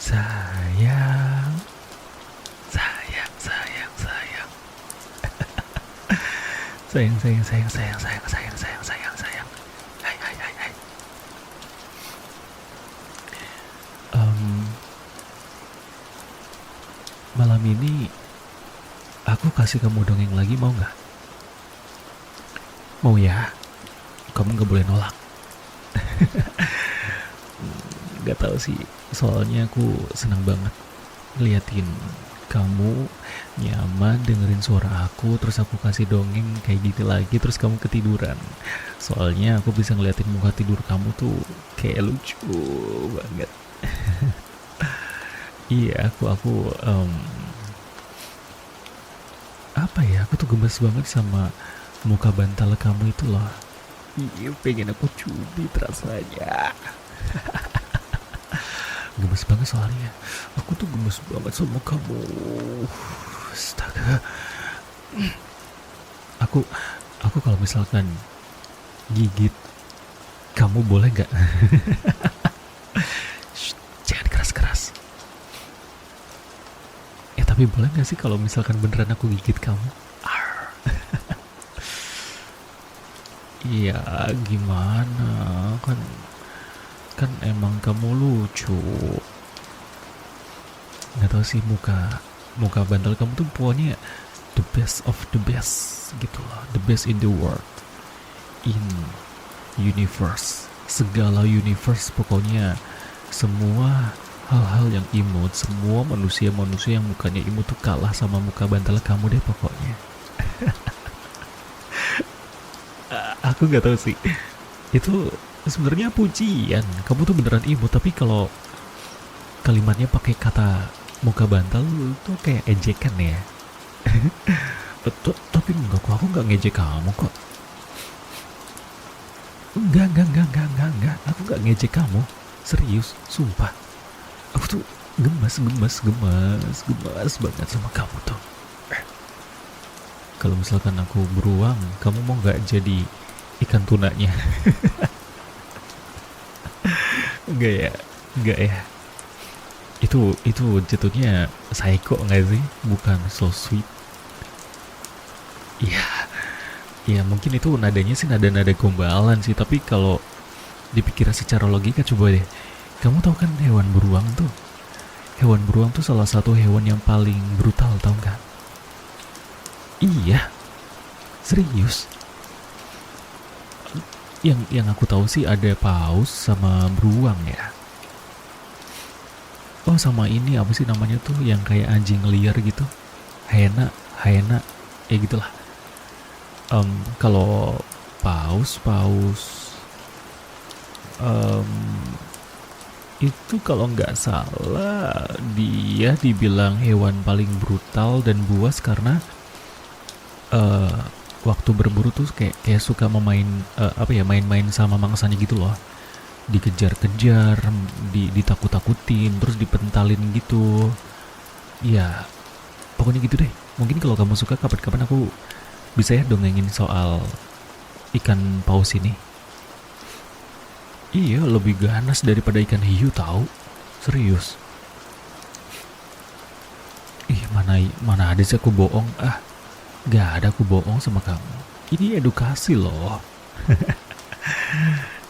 Sayang, sayang, sayang, sayang. Sayang, sayang, sayang, sayang, sayang, sayang, sayang, sayang, sayang. Hai, hai, hai, hai. Em, Malam ini aku kasih kamu dongeng lagi, mau nggak? Mau ya? Kamu nggak boleh nolak. Nggak tahu sih, soalnya aku senang banget liatin kamu nyaman dengerin suara aku, terus aku kasih dongeng kayak gitu lagi, terus kamu ketiduran. Soalnya aku bisa ngeliatin muka tidur kamu tuh kayak lucu banget. Iya, apa ya? Aku tuh gemes banget sama muka bantal kamu itu loh. Iya, pengen aku cubit rasanya. Gemes banget soalnya. Aku tuh gemes banget sama kamu. Astaga. Aku aku kalau misalkan gigit kamu boleh nggak? Shh, jangan keras-keras. Tapi boleh nggak sih kalau misalkan beneran aku gigit kamu? Arr. Iya, gimana? Kan kan emang kamu lucu. Nggak tahu sih, muka muka bantal kamu tuh pokoknya the best of the best gitu loh. The best in the world. In universe. Segala universe pokoknya. Semua hal-hal yang imut, semua manusia-manusia yang mukanya imut tuh kalah sama muka bantal kamu deh pokoknya. Aku nggak tahu sih. Itu sebenarnya pujian. Kamu tuh beneran imut, tapi kalau kalimatnya pakai kata muka bantal tuh kayak ejekan ya. Tapi enggak kok, aku nggak ngejek kamu kok. Enggak. Aku nggak ngejek kamu. Serius, sumpah. Aku tuh gemas banget sama kamu tuh. Kalau misalkan aku beruang, kamu mau nggak jadi ikan tunanya? Enggak ya, enggak ya. Itu jatuhnya psycho nggak sih? Bukan so sweet. Iya, iya mungkin itu nadanya sih nada-nada gombalan sih. Tapi kalau dipikir secara logika coba deh. Kamu tahu kan hewan beruang tuh? Hewan beruang tuh salah satu hewan yang paling brutal, tau nggak? Iya, serius. Yang aku tahu sih ada paus sama beruang ya. Oh sama ini apa sih namanya tuh yang kayak anjing liar gitu? Hyena, hyena, ya gitulah. Kalau paus em, itu kalau nggak salah dia dibilang hewan paling brutal dan buas karena eh, waktu berburu tuh kayak suka main-main sama mangsanya gitu loh, dikejar-kejar, ditakut-takutin, terus dipentalin gitu. Ya, pokoknya gitu deh. Mungkin kalau kamu suka kapan-kapan aku bisa ya dongengin soal ikan paus ini. Iya, lebih ganas daripada ikan hiu tahu. Serius. Ih, mana ada sih aku bohong. Gak ada aku bohong sama kamu. Ini edukasi loh.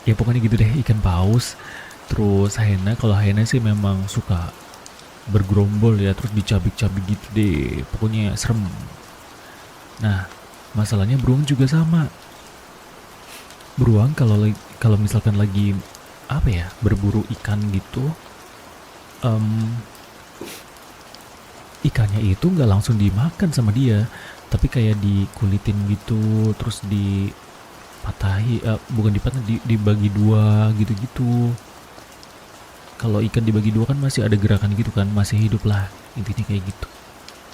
Ya pokoknya gitu deh, ikan paus. Terus hyena, kalau hyena sih memang suka bergerombol ya, terus dicabik-cabik gitu deh. Pokoknya serem. Nah, masalahnya beruang juga sama. Beruang kalau misalkan lagi apa ya, berburu ikan gitu, em, ikannya itu nggak langsung dimakan sama dia, tapi kayak dikulitin gitu, terus dipatahi, bukan dipatah, dibagi dua gitu-gitu. Kalau ikan dibagi dua kan masih ada gerakan gitu kan, masih hidup lah, intinya kayak gitu.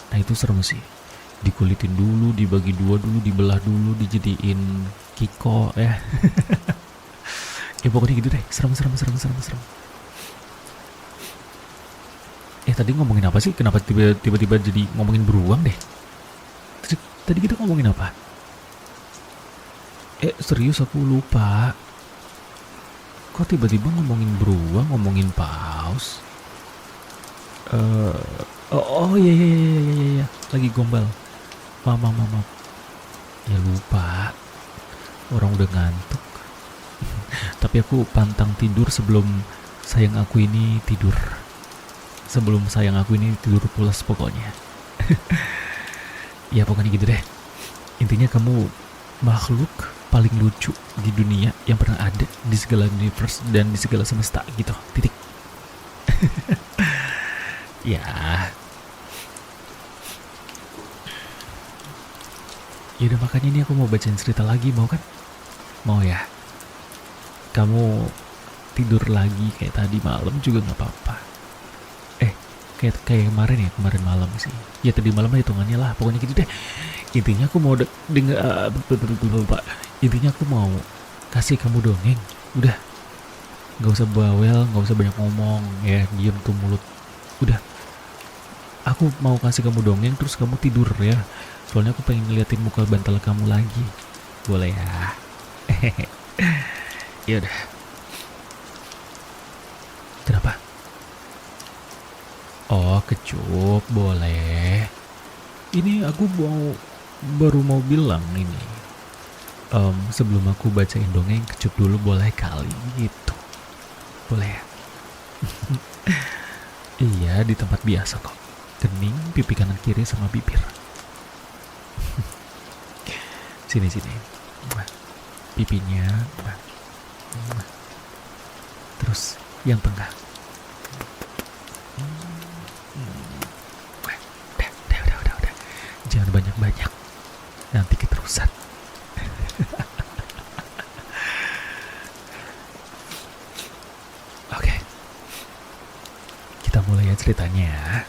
Nah itu serem sih, dikulitin dulu, dibagi dua dulu, dibelah dulu, dijadiin kiko ya. Ya pokoknya gitu deh, serem. Tadi ngomongin apa sih, kenapa tiba-tiba jadi ngomongin beruang deh? Tadi kita ngomongin apa? Serius aku lupa. Kok tiba-tiba ngomongin beruang, ngomongin paus? Eh, oh iya iya iya iya iya iya. Lagi gombal. Maaf maaf maaf. Maaf. Ya lupa. Orang udah ngantuk. Tapi aku pantang tidur sebelum sayang aku ini tidur. Sebelum sayang aku ini tidur pulas pokoknya. Ya pokoknya gitu deh. Intinya kamu makhluk paling lucu di dunia yang pernah ada di segala universe dan di segala semesta gitu. Titik. Ya. Ya udah makanya ini aku mau bacain cerita lagi, mau kan? Mau ya. Kamu tidur lagi kayak tadi malam juga nggak apa-apa. Kayak kemarin ya, kemarin malam sih. Ya tadi malam lah hitungannya lah. Pokoknya gitu deh. Intinya aku mau dengar. Intinya aku mau kasih kamu dongeng. Udah, nggak usah bawel, nggak usah banyak ngomong. Ya diem tuh mulut. Udah. Aku mau kasih kamu dongeng terus kamu tidur ya. Soalnya aku pengen ngeliatin muka bantal kamu lagi. Boleh ya? Ya udah. Kenapa? Oh, kecup, boleh. Ini aku baru mau bilang ini. Sebelum aku bacain dongeng, kecup dulu boleh kali gitu. Boleh ya? Iya, di tempat biasa kok. Kening, pipi kanan kiri sama bibir. Sini. Pipinya. Terus yang tengah. Udah. Jangan banyak-banyak. Nanti keterusan. Oke. Kita mulai ya ceritanya.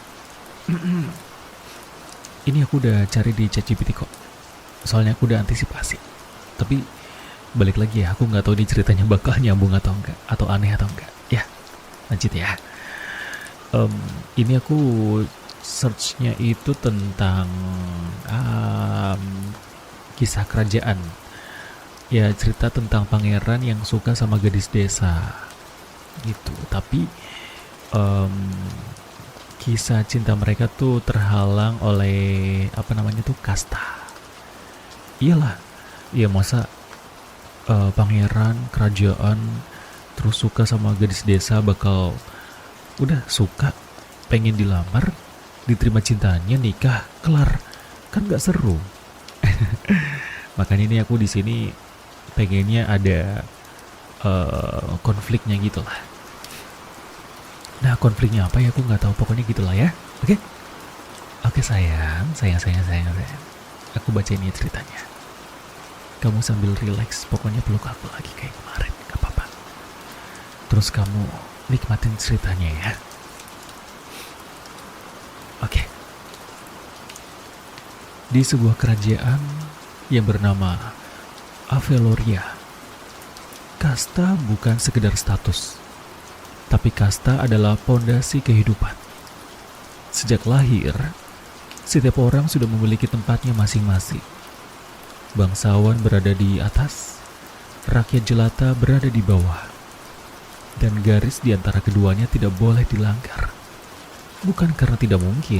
Ini aku udah cari di ChatGPT kok. Soalnya aku udah antisipasi. Tapi balik lagi ya, aku nggak tahu di ceritanya bakal nyambung atau enggak, atau aneh atau enggak. Ya, lanjut ya. Ini aku searchnya itu tentang kisah kerajaan. Ya cerita tentang pangeran yang suka sama gadis desa gitu. Tapi kisah cinta mereka tuh terhalang oleh kasta. Iyalah, iya masa pangeran kerajaan terus suka sama gadis desa bakal udah suka, pengen dilamar, diterima cintanya, nikah, kelar, kan nggak seru. Makanya ini aku di sini pengennya ada konfliknya gitu lah. Nah konfliknya apa ya aku nggak tahu, pokoknya gitulah ya. Oke sayang. Aku bacain ini ceritanya. Kamu sambil relax, pokoknya peluk aku lagi kayak kemarin, gak apa-apa. Terus kamu nikmatin ceritanya ya. Oke. Di sebuah kerajaan yang bernama Aveloria, kasta bukan sekedar status, tapi kasta adalah pondasi kehidupan. Sejak lahir, setiap orang sudah memiliki tempatnya masing-masing. Bangsawan berada di atas, rakyat jelata berada di bawah, dan garis di antara keduanya tidak boleh dilanggar. Bukan karena tidak mungkin,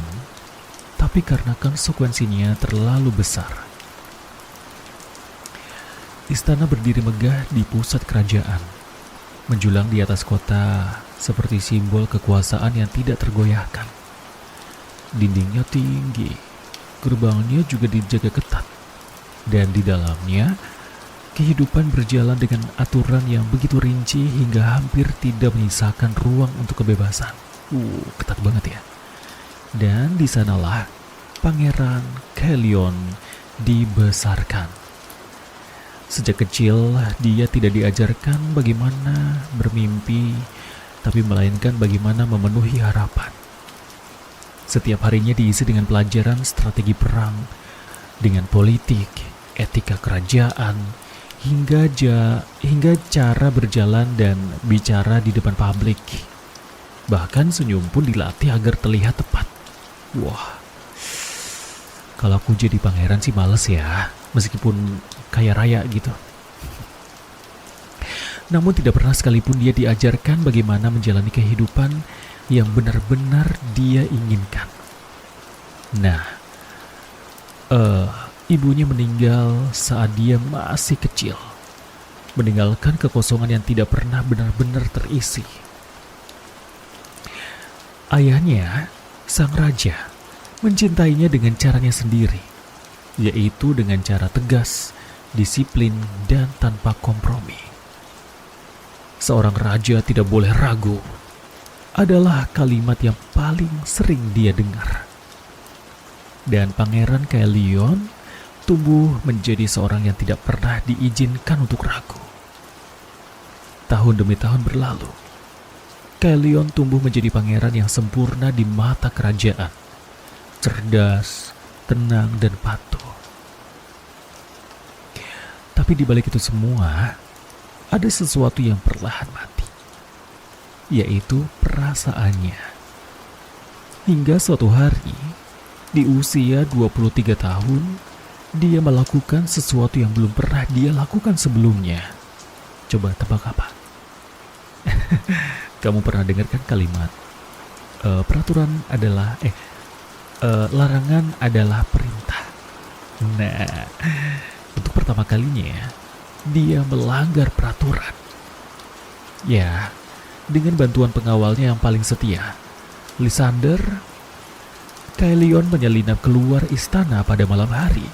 tapi karena konsekuensinya terlalu besar. Istana berdiri megah di pusat kerajaan, menjulang di atas kota seperti simbol kekuasaan yang tidak tergoyahkan. Dindingnya tinggi, gerbangnya juga dijaga ketat. Dan di dalamnya, kehidupan berjalan dengan aturan yang begitu rinci hingga hampir tidak menyisakan ruang untuk kebebasan. Ketat banget ya. Dan di sanalah Pangeran Kelion dibesarkan. Sejak kecil, dia tidak diajarkan bagaimana bermimpi, tapi melainkan bagaimana memenuhi harapan. Setiap harinya diisi dengan pelajaran strategi perang, dengan politik, etika kerajaan, hingga cara berjalan dan bicara di depan publik. Bahkan senyum pun dilatih agar terlihat tepat. Wah, kalau aku jadi pangeran sih males ya, meskipun kaya raya gitu. Namun tidak pernah sekalipun dia diajarkan bagaimana menjalani kehidupan yang benar-benar dia inginkan. Nah, ibunya meninggal saat dia masih kecil, meninggalkan kekosongan yang tidak pernah benar-benar terisi. Ayahnya, sang raja, mencintainya dengan caranya sendiri, yaitu dengan cara tegas, disiplin, dan tanpa kompromi. Seorang raja tidak boleh ragu, adalah kalimat yang paling sering dia dengar. Dan Pangeran Kaelion tumbuh menjadi seorang yang tidak pernah diizinkan untuk ragu. Tahun demi tahun berlalu, Kaelion tumbuh menjadi pangeran yang sempurna di mata kerajaan. Cerdas, tenang, dan patuh. Tapi di balik itu semua, ada sesuatu yang perlahan mati, yaitu perasaannya. Hingga suatu hari, di usia 23 tahun, dia melakukan sesuatu yang belum pernah dia lakukan sebelumnya. Coba tebak apa? Kamu pernah dengarkan kalimat, larangan adalah perintah. Nah, untuk pertama kalinya, dia melanggar peraturan. Ya, dengan bantuan pengawalnya yang paling setia, Lysander, Kaelion menyelinap keluar istana pada malam hari.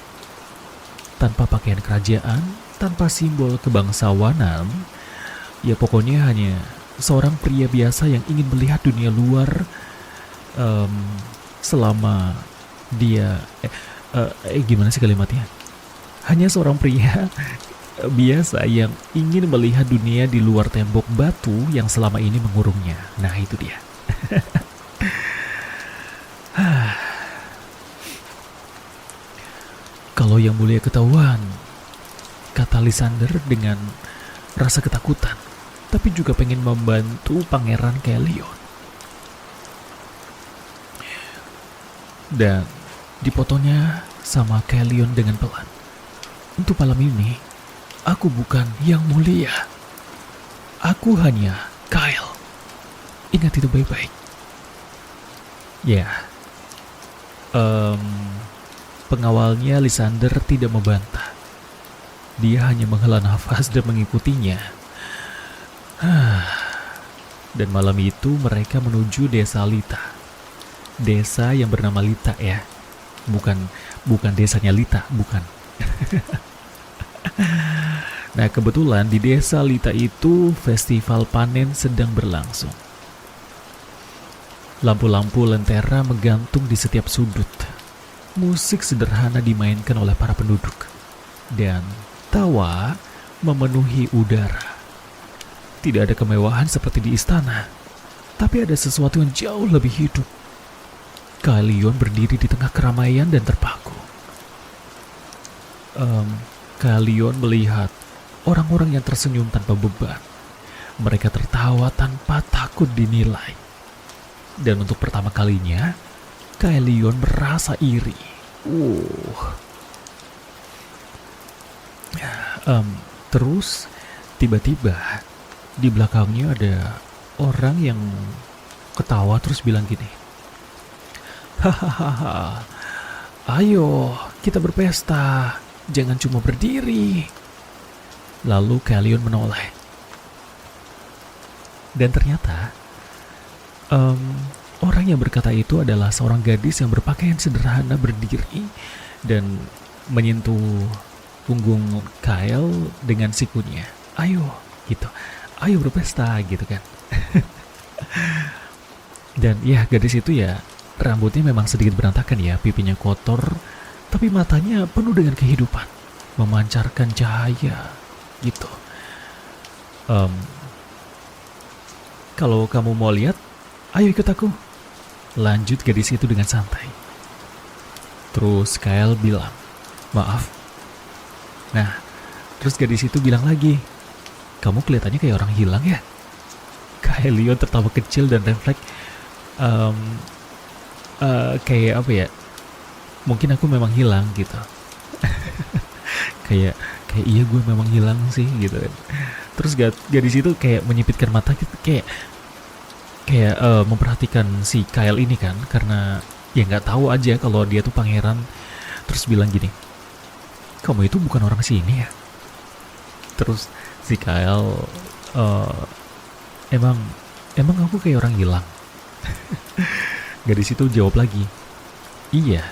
Tanpa pakaian kerajaan, tanpa simbol kebangsawanan, ya pokoknya hanya seorang pria biasa yang ingin melihat dunia luar selama dia... gimana sih kalimatnya? Hanya seorang pria biasa yang ingin melihat dunia di luar tembok batu yang selama ini mengurungnya. Nah, itu dia. Kalau yang mulia ketahuan, kata Lysander dengan rasa ketakutan, tapi juga pengen membantu Pangeran Kaelion. Dan dipotongnya sama Kaelion dengan pelan. Untuk malam ini, aku bukan yang mulia. Aku hanya Kael. Ingat itu baik-baik. Ya, pengawalnya Lysander tidak membantah. Dia hanya menghela nafas dan mengikutinya. Dan malam itu mereka menuju desa Lita. Desa yang bernama Lita ya. Bukan desanya Lita, bukan. Nah, kebetulan di desa Lita itu festival panen sedang berlangsung. Lampu-lampu lentera menggantung di setiap sudut. Musik sederhana dimainkan oleh para penduduk. Dan tawa memenuhi udara. Tidak ada kemewahan seperti di istana, tapi ada sesuatu yang jauh lebih hidup. Kaelion berdiri di tengah keramaian dan terpaku. Kaelion melihat orang-orang yang tersenyum tanpa beban. Mereka tertawa tanpa takut dinilai. Dan untuk pertama kalinya, Kaelion merasa iri. Terus, tiba-tiba di belakangnya ada orang yang ketawa terus bilang gini, hahaha, ayo kita berpesta, jangan cuma berdiri. Lalu Kaelion menoleh. Dan ternyata orang yang berkata itu adalah seorang gadis yang berpakaian sederhana berdiri dan menyentuh punggung Kael dengan sikunya. Ayo, gitu. Ayo berpesta, gitu kan. Dan ya, gadis itu ya rambutnya memang sedikit berantakan ya, pipinya kotor, tapi matanya penuh dengan kehidupan, memancarkan cahaya, gitu. Kalau kamu mau lihat, ayo ikut aku. Lanjut gadis itu dengan santai. Terus Kael bilang, maaf. Nah, terus gadis itu bilang lagi, kamu kelihatannya kayak orang hilang ya. Kaelion tertawa kecil dan refleks, kayak apa ya? Mungkin aku memang hilang gitu. kayak iya gue memang hilang sih gitu. Terus gadis itu kayak menyipitkan mata gitu, kayak kayak memperhatikan si Kyle ini kan, karena ya nggak tahu aja kalau dia tuh pangeran. Terus bilang gini, kamu itu bukan orang sini ya? Terus si Kyle, eh, emang emang aku kayak orang hilang. Gadis itu jawab lagi, iya,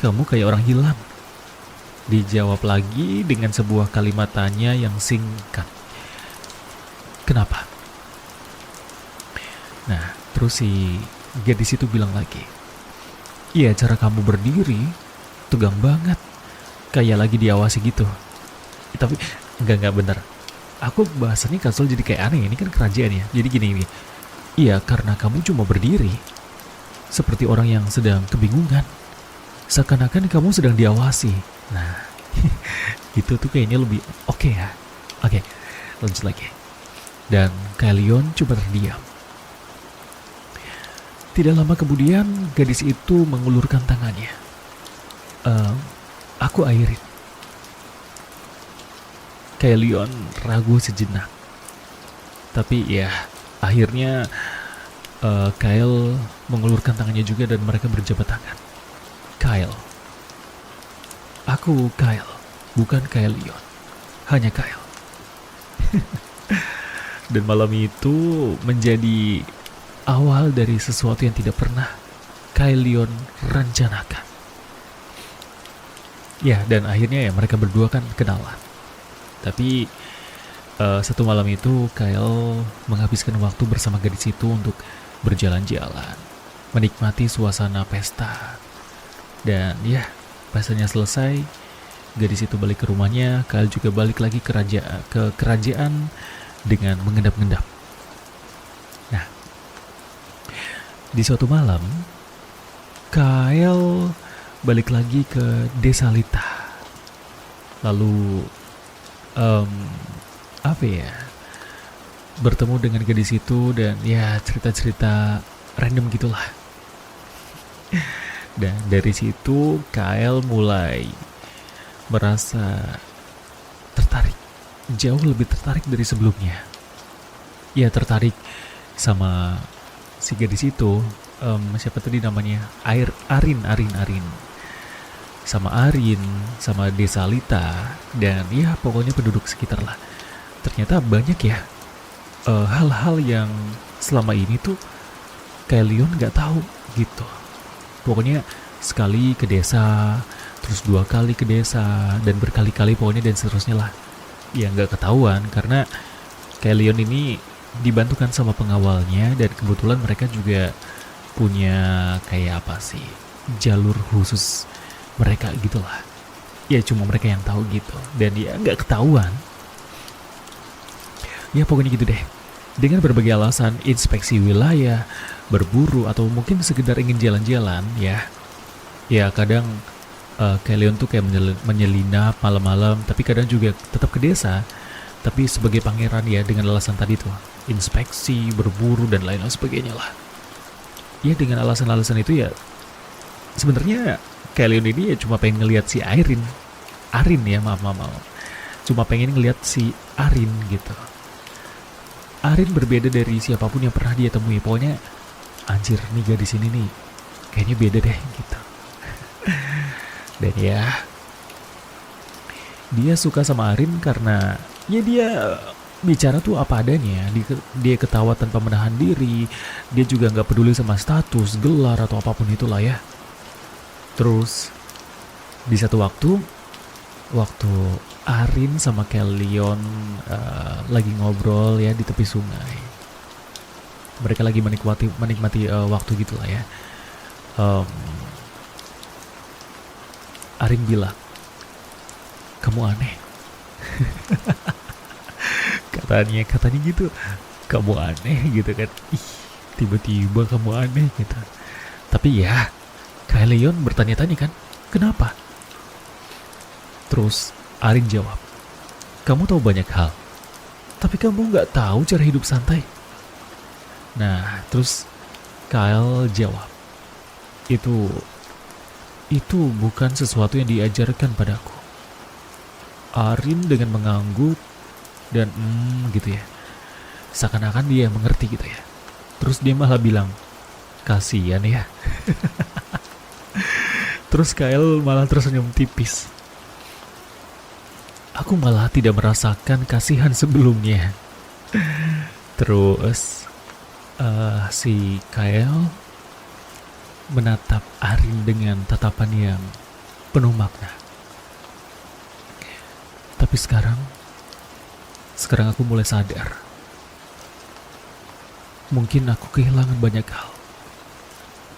kamu kayak orang hilang. Dijawab lagi dengan sebuah kalimat tanya yang singkat. Kenapa? Nah, terus si gadis itu bilang lagi, iya, cara kamu berdiri tegang banget, kayak lagi diawasi gitu. Tapi enggak bener. Aku bahasannya kasar jadi kayak aneh. Ini kan kerajaan ya. Jadi gini. Iya, karena kamu cuma berdiri seperti orang yang sedang kebingungan. Seakan-akan kamu sedang diawasi. Nah, itu tuh kayaknya lebih oke ya. Oke, lanjut lagi. Dan Kaelion cuma terdiam. Tidak lama kemudian, gadis itu mengulurkan tangannya. Aku Airin. Kaelion ragu sejenak. Tapi ya, akhirnya Kyle mengulurkan tangannya juga dan mereka berjabat tangan. Kyle. Aku Kyle, bukan Kaelion. Hanya Kyle. Dan malam itu menjadi awal dari sesuatu yang tidak pernah Kaelion rencanakan. Ya, dan akhirnya ya mereka berdua kan kenalan. Tapi satu malam itu Kyle menghabiskan waktu bersama gadis itu untuk berjalan-jalan, menikmati suasana pesta. Dan ya, pestanya selesai, gadis itu balik ke rumahnya, Kyle juga balik lagi ke kerajaan dengan mengendap-endap. Nah, di suatu malam, Kyle balik lagi ke desa Lita. Lalu bertemu dengan gadis itu dan ya cerita-cerita random gitulah. Dan dari situ Kyle mulai merasa tertarik, jauh lebih tertarik dari sebelumnya. Ya, tertarik sama si gadis itu. Siapa tadi namanya? Arin. Sama Arin, sama desa Lita, dan ya pokoknya penduduk sekitar lah. Ternyata banyak ya hal-hal yang selama ini tuh Kaelion nggak tahu gitu. Pokoknya sekali ke desa, terus 2 kali ke desa, dan berkali-kali pokoknya dan seterusnya lah. Ya nggak ketahuan karena Kaelion ini dibantukan sama pengawalnya dan kebetulan mereka juga punya kayak apa sih, jalur khusus mereka gitulah. Ya cuma mereka yang tahu gitu dan ya nggak ketahuan. Ya pokoknya gitu deh. Dengan berbagai alasan, inspeksi wilayah, berburu, atau mungkin sekedar ingin jalan-jalan ya. Ya kadang Kaelion tuh kayak menyelinap malam-malam, tapi kadang juga tetap ke desa. Tapi sebagai pangeran ya dengan alasan tadi tuh, inspeksi, berburu, dan lain-lain sebagainya lah. Ya dengan alasan-alasan itu ya, sebenarnya Kaelion ini ya cuma pengen ngelihat si Arin ya, maaf. Cuma pengen ngelihat si Arin gitu. Arin berbeda dari siapapun yang pernah dia temui. Pokoknya anjir nih gadis ini nih kayaknya beda deh gitu. Dan ya, dia suka sama Arin karena ya dia bicara tuh apa adanya. Dia ketawa tanpa menahan diri. Dia juga gak peduli sama status, gelar, atau apapun itulah ya. Terus di satu waktu Arin sama Kaelion lagi ngobrol ya di tepi sungai. Mereka lagi menikmati waktu gitulah ya. Arin bilang, kamu aneh. katanya gitu, kamu aneh gitu kan. Ih, tiba-tiba kamu aneh gitu. Tapi ya, Kaelion bertanya-tanya kan, kenapa? Terus Arin jawab, kamu tahu banyak hal, tapi kamu nggak tahu cara hidup santai. Nah, terus Kyle jawab, itu bukan sesuatu yang diajarkan padaku. Arin dengan mengangguk dan gitu ya, seakan-akan dia mengerti gitu ya. Terus dia malah bilang, kasihan ya. Terus Kyle malah tersenyum tipis. Aku malah tidak merasakan kasihan sebelumnya. Terus si Kyle menatap Arin dengan tatapan yang penuh makna. Tapi sekarang aku mulai sadar. Mungkin aku kehilangan banyak hal.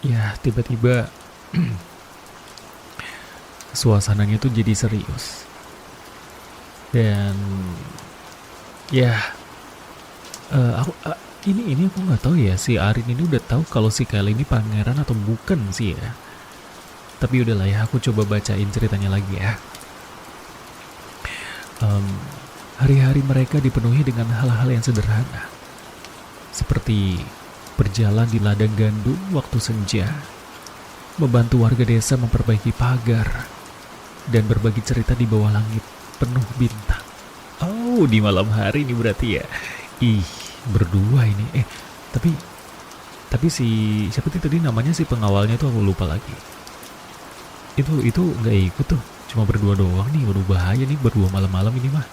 Ya, tiba-tiba suasananya tuh jadi serius. Dan ya, ini aku nggak tahu ya, si Arin ini udah tahu kalau si Kyle ini pangeran atau bukan sih ya. Tapi udahlah ya, aku coba bacain ceritanya lagi ya. Hari-hari mereka dipenuhi dengan hal-hal yang sederhana, seperti berjalan di ladang gandum waktu senja, membantu warga desa memperbaiki pagar, dan berbagi cerita di bawah langit penuh bintang. Oh, di malam hari ini berarti ya. Ih, berdua ini. Tapi si siapa sih tadi namanya, si pengawalnya tuh aku lupa lagi. Itu nggak ikut tuh, cuma berdua doang nih. Waduh, bahaya nih berdua malam-malam ini mah.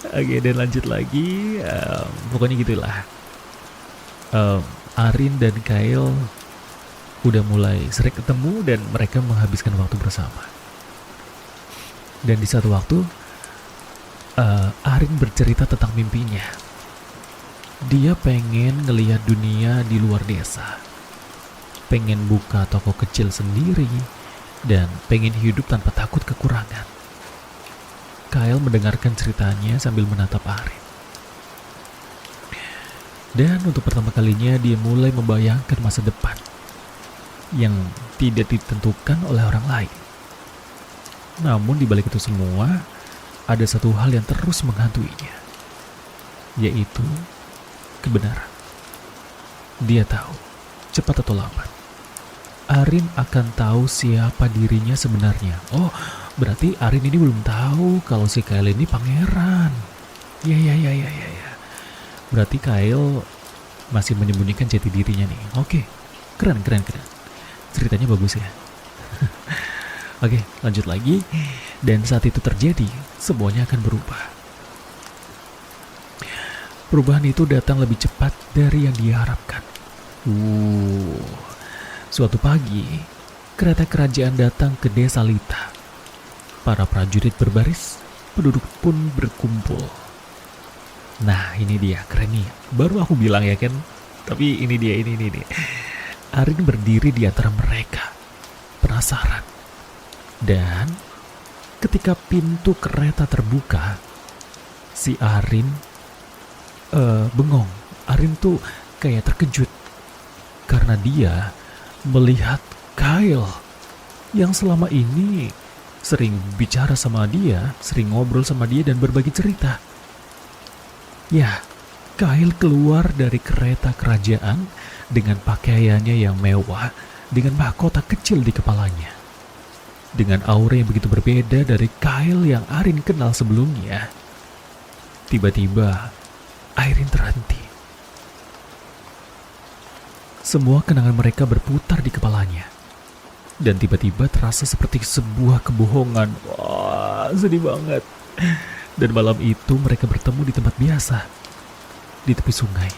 Oke, dan lanjut lagi. Pokoknya gitulah. Arin dan Kyle udah mulai sering ketemu dan mereka menghabiskan waktu bersama. Dan di satu waktu, Arin bercerita tentang mimpinya. Dia pengen ngelihat dunia di luar desa, pengen buka toko kecil sendiri, dan pengen hidup tanpa takut kekurangan. Kyle mendengarkan ceritanya sambil menatap Arin. Dan untuk pertama kalinya dia mulai membayangkan masa depan yang tidak ditentukan oleh orang lain. Namun di balik itu semua, ada satu hal yang terus menghantuinya, yaitu kebenaran. Dia tahu, cepat atau lambat, Arin akan tahu siapa dirinya sebenarnya. Oh, berarti Arin ini belum tahu kalau si Kyle ini pangeran. Ya. Berarti Kyle masih menyembunyikan jati dirinya nih. Oke, keren. Ceritanya bagus ya. Oke, lanjut lagi. Dan saat itu terjadi, semuanya akan berubah. Perubahan itu datang lebih cepat dari yang diharapkan. Suatu pagi, kereta kerajaan datang ke desa Lita. Para prajurit berbaris, penduduk pun berkumpul. Nah, ini dia, keren nih. Baru aku bilang ya kan. Tapi ini dia. Arin berdiri di antara mereka, penasaran. Dan ketika pintu kereta terbuka, si Arin bengong. Arin tuh kayak terkejut karena dia melihat Kyle yang selama ini sering bicara sama dia, sering ngobrol sama dia dan berbagi cerita. Ya, Kyle keluar dari kereta kerajaan dengan pakaiannya yang mewah, dengan mahkota kecil di kepalanya. Dengan aura yang begitu berbeda dari Kyle yang Arin kenal sebelumnya. Tiba-tiba, Arin terhenti. Semua kenangan mereka berputar di kepalanya. Dan tiba-tiba terasa seperti sebuah kebohongan. Wah, sedih banget. Dan malam itu mereka bertemu di tempat biasa, di tepi sungai.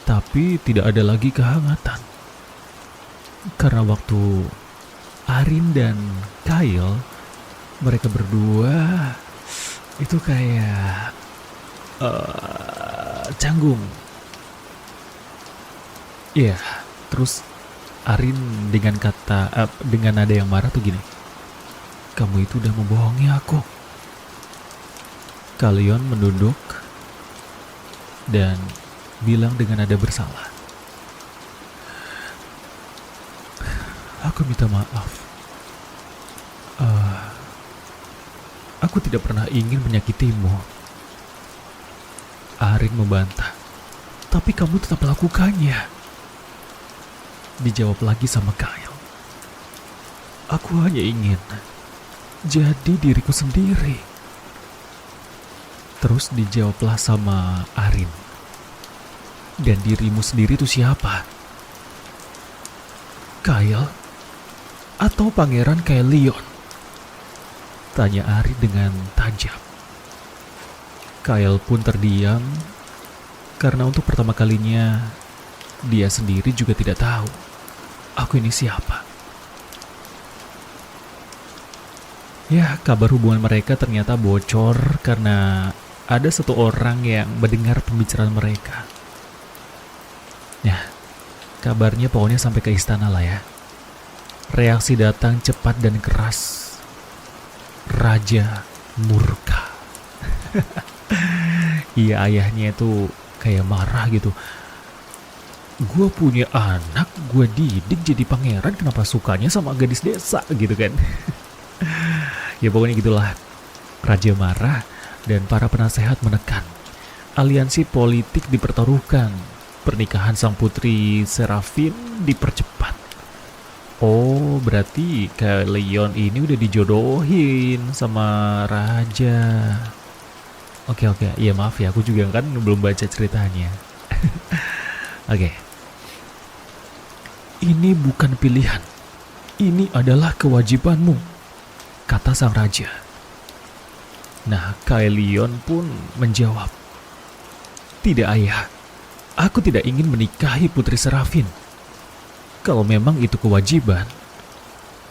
Tapi tidak ada lagi kehangatan. Karena waktu Arin dan Kyle, mereka berdua itu kayak canggung. Iya, terus Arin dengan nada yang marah tuh gini, kamu itu udah membohongi aku. Kalian menunduk dan bilang dengan nada bersalah, aku minta maaf. Aku tidak pernah ingin menyakitimu. Arin membantah, tapi kamu tetap melakukannya. Dijawab lagi sama Kyle, aku hanya ingin jadi diriku sendiri. Terus dijawablah sama Arin. Dan dirimu sendiri itu siapa? Kyle? Atau Pangeran Kaelion? Tanya Arin dengan tajam. Kyle pun terdiam karena untuk pertama kalinya dia sendiri juga tidak tahu aku ini siapa. Ya, kabar hubungan mereka ternyata bocor karena ada satu orang yang mendengar pembicaraan mereka. Ya, kabarnya pokoknya sampai ke istana lah ya. Reaksi datang cepat dan keras. Raja murka. Iya, ayahnya itu kayak marah gitu. Gue punya anak, gue didik jadi pangeran, kenapa sukanya sama gadis desa gitu kan. Ya pokoknya gitulah. Raja marah dan para penasehat menekan. Aliansi politik dipertaruhkan. Pernikahan sang putri Serafin dipercepat. Oh, berarti Kaelion ini udah dijodohin sama raja. Oke, iya maaf ya, aku juga kan belum baca ceritanya. Oke. Ini bukan pilihan. Ini adalah kewajibanmu, kata sang raja. Nah, Kaelion pun menjawab, tidak ayah, aku tidak ingin menikahi putri Serafin. Kalau memang itu kewajiban,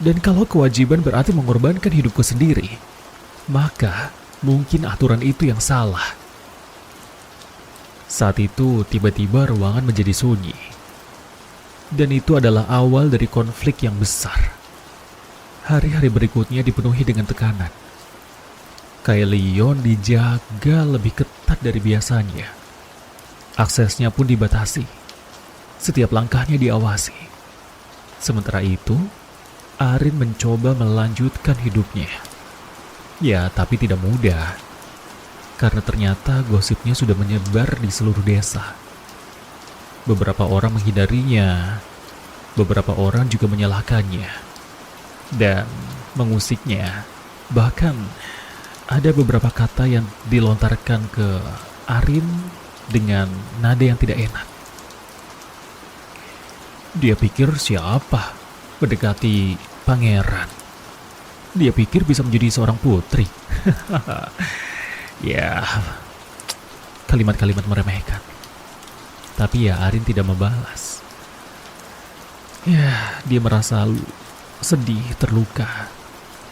dan kalau kewajiban berarti mengorbankan hidupku sendiri, maka mungkin aturan itu yang salah. Saat itu tiba-tiba ruangan menjadi sunyi. Dan itu adalah awal dari konflik yang besar. Hari-hari berikutnya dipenuhi dengan tekanan. Kaelion dijaga lebih ketat dari biasanya. Aksesnya pun dibatasi. Setiap langkahnya diawasi. Sementara itu, Arin mencoba melanjutkan hidupnya. Ya, tapi tidak mudah. Karena ternyata gosipnya sudah menyebar di seluruh desa. Beberapa orang menghindarinya, beberapa orang juga menyalahkannya dan mengusiknya. Bahkan ada beberapa kata yang dilontarkan ke Arin dengan nada yang tidak enak. Dia pikir siapa mendekati pangeran. Dia pikir bisa menjadi seorang putri. Ya, kalimat-kalimat meremehkan. Tapi ya Arin tidak membalas. Ya, dia merasa sedih, terluka,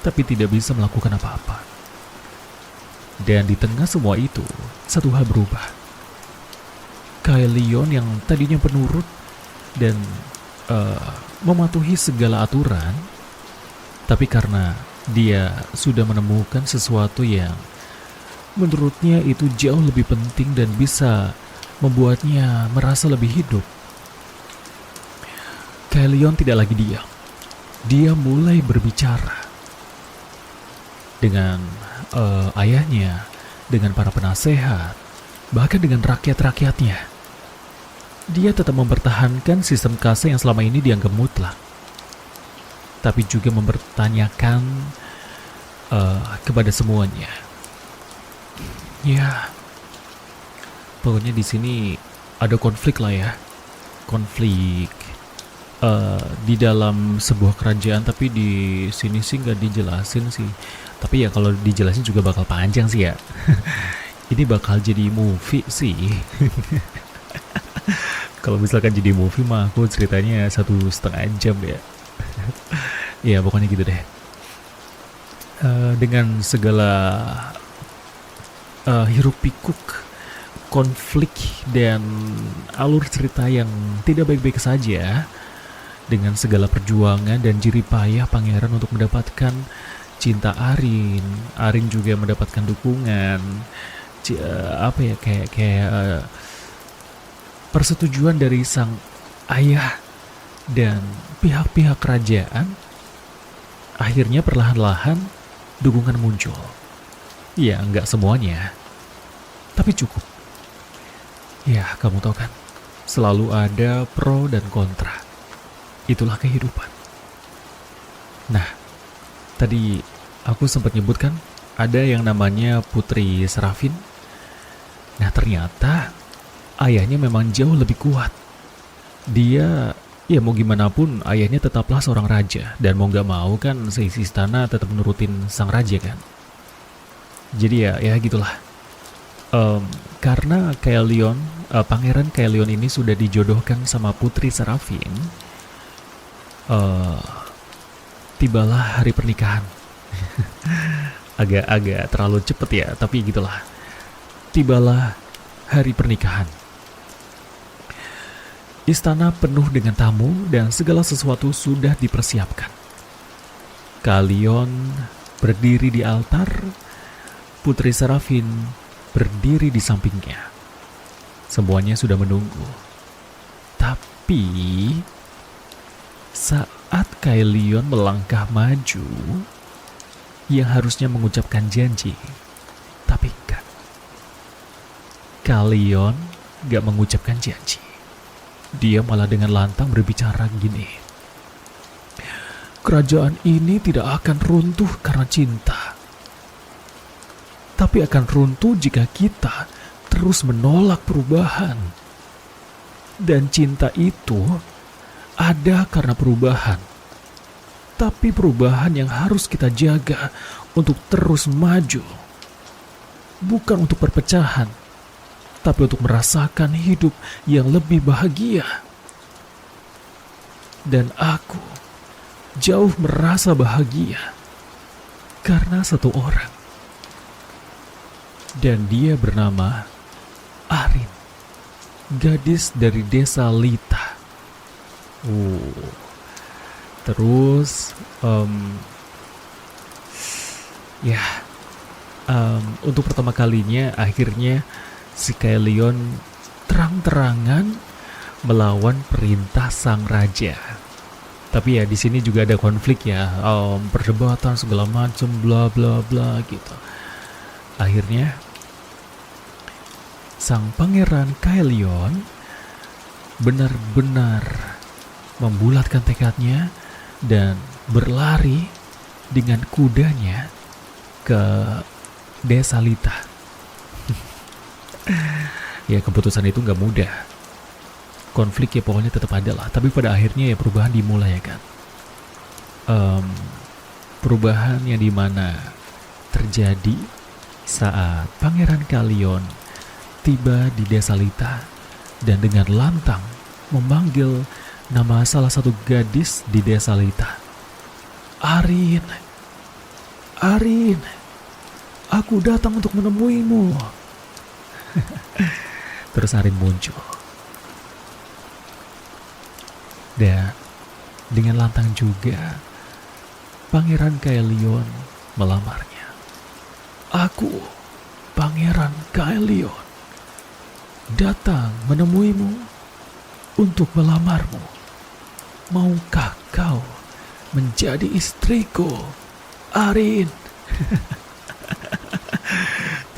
tapi tidak bisa melakukan apa-apa. Dan di tengah semua itu, satu hal berubah. Kaelion yang tadinya penurut dan mematuhi segala aturan, tapi karena dia sudah menemukan sesuatu yang menurutnya itu jauh lebih penting dan bisa membuatnya merasa lebih hidup. Kaelion tidak lagi diam. Dia mulai berbicara dengan ayahnya, dengan para penasehat, bahkan dengan rakyat-rakyatnya. Dia tetap mempertahankan sistem kasta yang selama ini dianggap mutlak, tapi juga mempertanyakan kepada semuanya. Ya, pokoknya di sini ada konflik lah ya, konflik di dalam sebuah kerajaan, tapi di sini sih nggak dijelasin sih. Tapi ya kalau dijelasin juga bakal panjang sih ya. Ini bakal jadi movie sih. Kalau misalkan jadi movie mah aku ceritanya 1,5 jam ya. Ya pokoknya gitu deh. Dengan segala hiruk pikuk, konflik dan alur cerita yang tidak baik-baik saja, dengan segala perjuangan dan jerih payah pangeran untuk mendapatkan cinta Arin, Arin juga mendapatkan dukungan, kayak persetujuan dari sang ayah dan pihak-pihak kerajaan. Akhirnya perlahan-lahan dukungan muncul. Ya, nggak semuanya, tapi cukup. Ya, kamu tahu kan, selalu ada pro dan kontra. Itulah kehidupan. Nah, tadi aku sempat nyebutkan ada yang namanya Putri Serafin. Nah ternyata ayahnya memang jauh lebih kuat. Dia, ya mau gimana pun ayahnya tetaplah seorang raja. Dan mau gak mau kan seisi istana tetap menurutin sang raja kan. Jadi ya gitulah. Karena Kaelion, Pangeran Kaelion ini sudah dijodohkan sama Putri Serafin, tibalah hari pernikahan. Agak terlalu cepet ya, tapi gitulah. Tibalah hari pernikahan. Istana penuh dengan tamu dan segala sesuatu sudah dipersiapkan. Kaelion berdiri di altar, Putri Serafin berdiri di sampingnya. Semuanya sudah menunggu. Tapi saat Kaelion melangkah maju, yang harusnya mengucapkan janji, tapi enggak. Kaelion gak mengucapkan janji. Dia malah dengan lantang berbicara gini. Kerajaan ini tidak akan runtuh karena cinta, tapi akan runtuh jika kita terus menolak perubahan. Dan cinta itu ada karena perubahan. Tapi perubahan yang harus kita jaga untuk terus maju. Bukan untuk perpecahan, tapi untuk merasakan hidup yang lebih bahagia. Dan aku jauh merasa bahagia karena satu orang. Dan dia bernama Arin, gadis dari desa Lita. Terus untuk pertama kalinya akhirnya si Kaelion terang-terangan melawan perintah sang raja. Tapi ya di sini juga ada konflik ya, perdebatan segala macam bla bla bla gitu. Akhirnya sang pangeran Kaelion benar-benar membulatkan tekadnya dan berlari dengan kudanya ke desa Lita. Ya keputusan itu gak mudah. Konflik ya pokoknya tetap ada lah. Tapi pada akhirnya ya perubahan dimulai ya kan. Perubahan yang dimana terjadi saat Pangeran Kaelion tiba di desa Lita dan dengan lantang memanggil nama salah satu gadis di desa Lita. Arin, Arin, aku datang untuk menemuimu. Terus Arin muncul. Dan dengan lantang juga Pangeran Kaelion melamarnya. Aku, Pangeran Kaelion, datang menemuimu untuk melamarmu. Maukah kau menjadi istriku, Arin?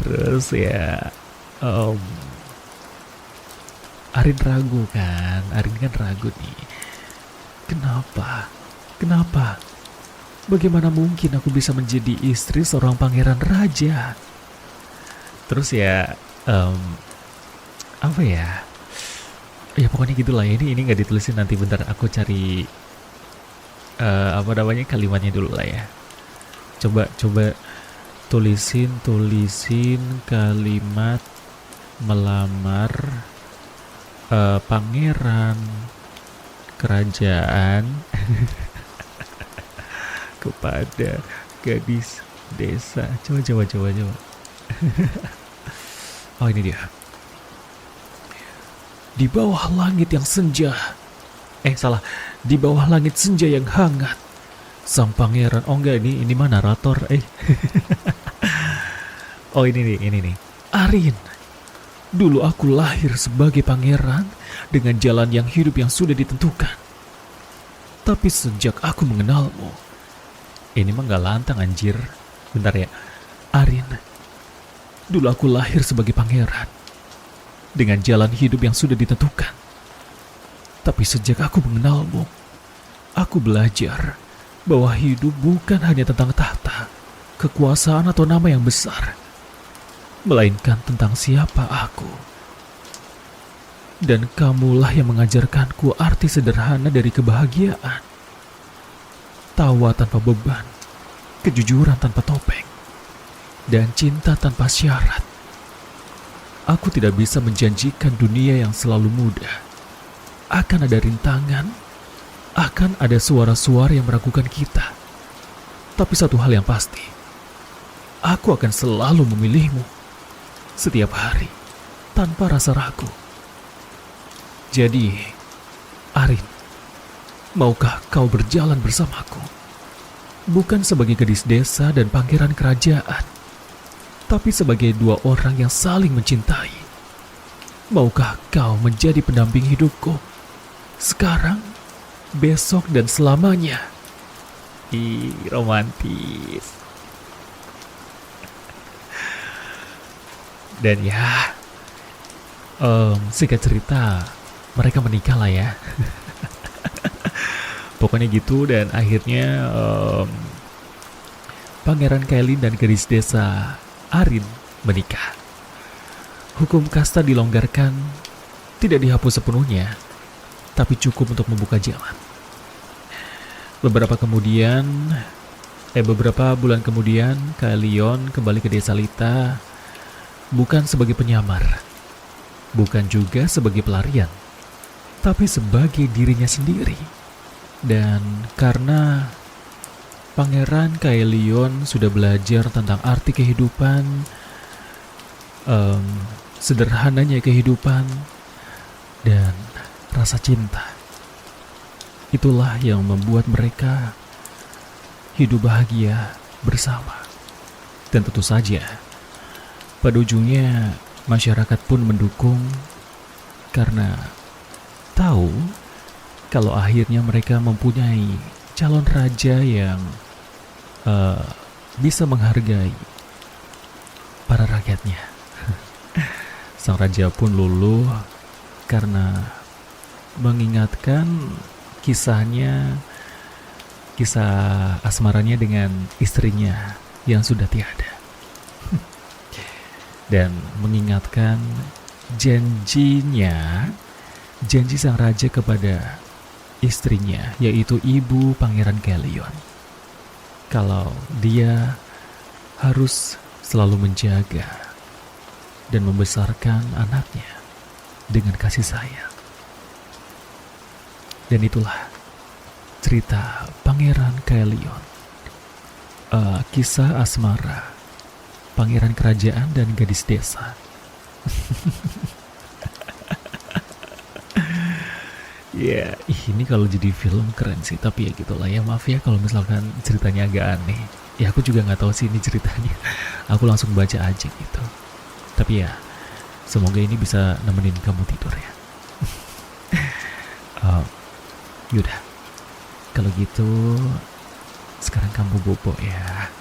Terus ya Arin ragu kan. Arin kan ragu nih. Kenapa? Bagaimana mungkin aku bisa menjadi istri seorang pangeran raja? Terus ya apa ya? Ya pokoknya gitulah ya. Ini nggak ditulisin, nanti bentar aku cari kalimatnya dulu lah ya. Coba tulisin kalimat melamar pangeran kerajaan kepada gadis desa. Coba. Oh ini dia. Di bawah langit yang senja. Di bawah langit senja yang hangat. Sang pangeran. Oh enggak, ini mana narator? Oh ini nih. Arin. Dulu aku lahir sebagai pangeran dengan jalan yang hidup yang sudah ditentukan. Tapi sejak aku mengenalmu. Ini mah gak lantang anjir. Bentar ya. Arin. Dulu aku lahir sebagai pangeran dengan jalan hidup yang sudah ditentukan. Tapi sejak aku mengenalmu, aku belajar bahwa hidup bukan hanya tentang tahta, kekuasaan atau nama yang besar. melainkan tentang siapa aku. Dan kamulah yang mengajarkanku arti sederhana dari kebahagiaan. Tawa tanpa beban, kejujuran tanpa topeng, dan cinta tanpa syarat. Aku tidak bisa menjanjikan dunia yang selalu mudah. Akan ada rintangan, akan ada suara-suara yang meragukan kita. Tapi satu hal yang pasti, aku akan selalu memilihmu setiap hari tanpa rasa ragu. Jadi, Arin, maukah kau berjalan bersamaku? Bukan sebagai gadis desa dan pangeran kerajaan, tapi sebagai dua orang yang saling mencintai. Maukah kau menjadi pendamping hidupku? Sekarang, besok, dan selamanya. Ih, romantis. Dan ya, singkat cerita, mereka menikah lah ya. Pokoknya gitu, dan akhirnya Pangeran Kaelin dan gadis desa Arin menikah. Hukum kasta dilonggarkan, tidak dihapus sepenuhnya, tapi cukup untuk membuka jalan. Beberapa bulan kemudian, Kaelion kembali ke desa Lita, bukan sebagai penyamar, bukan juga sebagai pelarian, tapi sebagai dirinya sendiri. Dan karena Pangeran Kaelion sudah belajar tentang arti kehidupan, sederhananya kehidupan, dan rasa cinta. Itulah yang membuat mereka hidup bahagia bersama. Dan tentu saja, pada ujungnya masyarakat pun mendukung karena tahu kalau akhirnya mereka mempunyai calon raja yang bisa menghargai para rakyatnya. Sang raja pun luluh karena mengingatkan kisah asmaranya dengan istrinya yang sudah tiada. Dan mengingatkan janji sang raja kepada istrinya, yaitu ibu Pangeran Kaelion, kalau dia harus selalu menjaga dan membesarkan anaknya dengan kasih sayang. Dan itulah cerita Pangeran Kaelion, kisah asmara pangeran kerajaan dan gadis desa. Ya, ini kalau jadi film keren sih, tapi ya gitulah ya. Maaf ya kalau misalkan ceritanya agak aneh. Ya aku juga nggak tahu sih ini ceritanya. Aku langsung baca aja gitu. Tapi ya, semoga ini bisa nemenin kamu tidur ya. Yaudah, kalau gitu sekarang kamu bobo ya.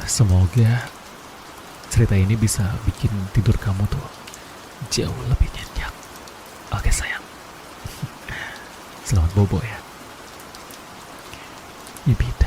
Semoga cerita ini bisa bikin tidur kamu tuh jauh lebih nyenyak. Oke sayang. Selamat bobo ya. Ibida.